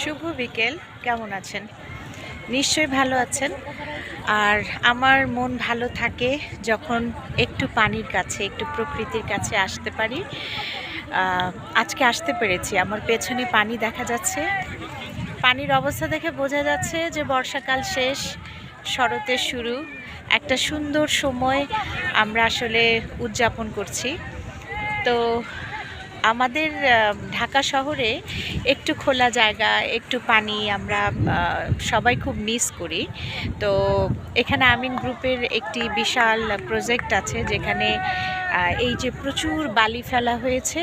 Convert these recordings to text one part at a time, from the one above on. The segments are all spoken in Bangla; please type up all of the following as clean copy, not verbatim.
শুভ বিকেল। কেমন আছেন? নিশ্চয়ই ভালো আছেন। আর আমার মন ভালো থাকে যখন একটু পানির কাছে, একটু প্রকৃতির কাছে আসতে পারি। আজকে আসতে পেরেছি। আমার পেছনে পানি দেখা যাচ্ছে। পানির অবস্থা দেখে বোঝা যাচ্ছে যে বর্ষাকাল শেষ, শরতের শুরু। একটা সুন্দর সময় আমরা আসলে উদযাপন করছি। তো আমাদের ঢাকা শহরে একটু খোলা জায়গা, একটু পানি আমরা সবাই খুব মিস করি। তো এখানে আমিন গ্রুপের একটি বিশাল প্রজেক্ট আছে, যেখানে এই যে প্রচুর বালি ফেলা হয়েছে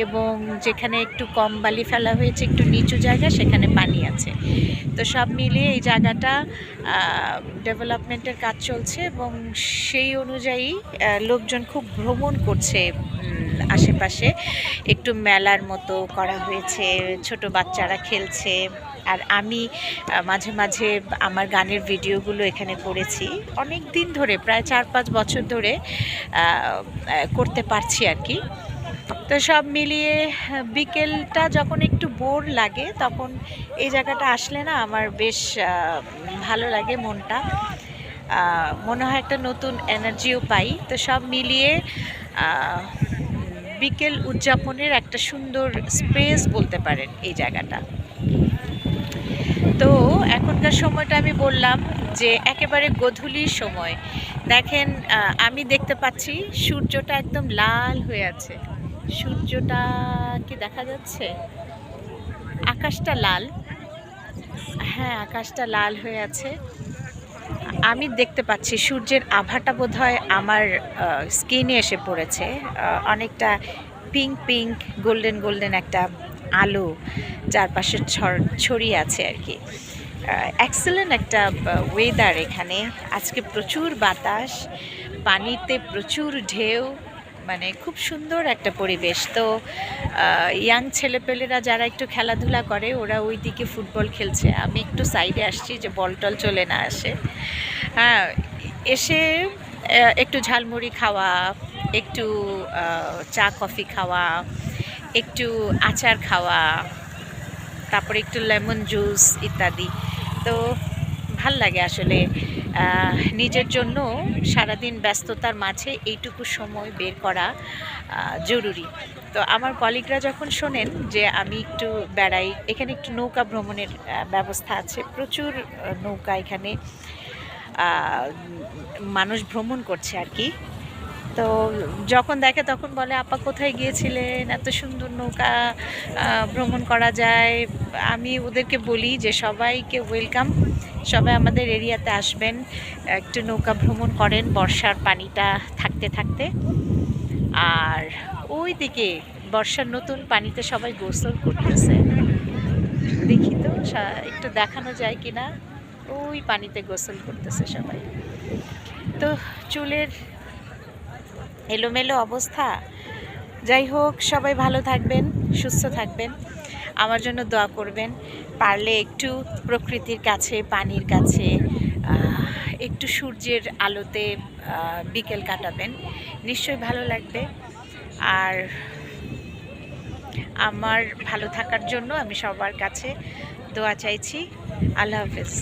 এবং যেখানে একটু কম বালি ফেলা হয়েছে, একটু নিচু জায়গা, সেখানে পানি আছে। তো সব মিলিয়ে এই জায়গাটা ডেভেলপমেন্টের কাজ চলছে এবং সেই অনুযায়ী লোকজন খুব ভ্রমণ করছে আশেপাশে। একটু মেলার মতো করা হয়েছে, ছোট বাচ্চারা খেলছে। আর আমি মাঝে মাঝে আমার গানের ভিডিওগুলো এখানে করেছি অনেক দিন ধরে, প্রায় 4-5 বছর ধরে করতে পারছি আর কি। তো সব মিলিয়ে বিকেলটা যখন একটু বোর লাগে তখন এই জায়গাটা আসলে না আমার বেশ ভালো লাগে মনটা। মনে হয় একটা নতুন এনার্জিও পাই। তো সব মিলিয়ে বিকেল উদযাপনের একটা সুন্দর স্পেস বলতে পারেন এই জায়গাটা। তো এখনকার সময়টা আমি বললাম যে একেবারে গোধূলির সময়। দেখেন, আমি দেখতে পাচ্ছি সূর্যটা একদম লাল হয়ে আছে। সূর্যটা কি দেখা যাচ্ছে? আকাশটা লাল। হ্যাঁ, আকাশটা লাল হয়ে আছে। আমি দেখতে পাচ্ছি সূর্যের আভাটা বোধহয় আমার স্কিনে এসে পড়েছে। অনেকটা পিঙ্ক পিঙ্ক, গোল্ডেন গোল্ডেন একটা আলো চারপাশে ছড়িয়ে আছে আর কি। এক্সেলেন্ট একটা ওয়েদার এখানে। আজকে প্রচুর বাতাস, পানিতে প্রচুর ঢেউ, মানে খুব সুন্দর একটা পরিবেশ। তো ইয়াং ছেলেপেলেরা যারা একটু খেলাধুলা করে ওরা ওই দিকে ফুটবল খেলছে। আমি একটু সাইডে আসছি যে বল টল চলে না আসে। হ্যাঁ, এসে একটু ঝালমুড়ি খাওয়া, একটু চা কফি খাওয়া, একটু আচার খাওয়া, তারপরে একটু লেমন জুস ইত্যাদি। তো ভাল লাগে আসলে নিজের জন্য সারাদিন ব্যস্ততার মাঝে এইটুকু সময় বের করা জরুরি। তো আমার কলিগরা যখন শোনেন যে আমি একটু বেড়াই, এখানে একটু নৌকা ভ্রমণের ব্যবস্থা আছে। প্রচুর নৌকা এখানে মানুষ ভ্রমণ করছে আর কি। তো যখন দেখে তখন বলে, আপা কোথায় গিয়েছিলেন, এত সুন্দর নৌকা ভ্রমণ করা যায়। আমি ওদেরকে বলি যে সবাইকে ওয়েলকাম, সবাই আমাদের এরিয়াতে আসবেন, একটু নৌকা ভ্রমণ করেন বর্ষার পানিটা থাকতে থাকতে। আর ওই দিকে বর্ষার নতুন পানিতে সবাই গোসল করতেছে। দেখি তো একটু দেখানো যায় কিনা। ওই পানিতে গোসল করতেছে সবাই। তো চুলের এলোমেলো অবস্থা। যাই হোক, সবাই ভালো থাকবেন, সুস্থ থাকবেন, আমার জন্য দোয়া করবেন। পারলে একটু প্রকৃতির কাছে, পানির কাছে, একটু সূর্যের আলোতে বিকেল কাটাবেন, নিশ্চয়ই ভালো লাগবে। আর আমার ভালো থাকার জন্য আমি সবার কাছে দোয়া চাইছি। আল্লাহ হাফেজ।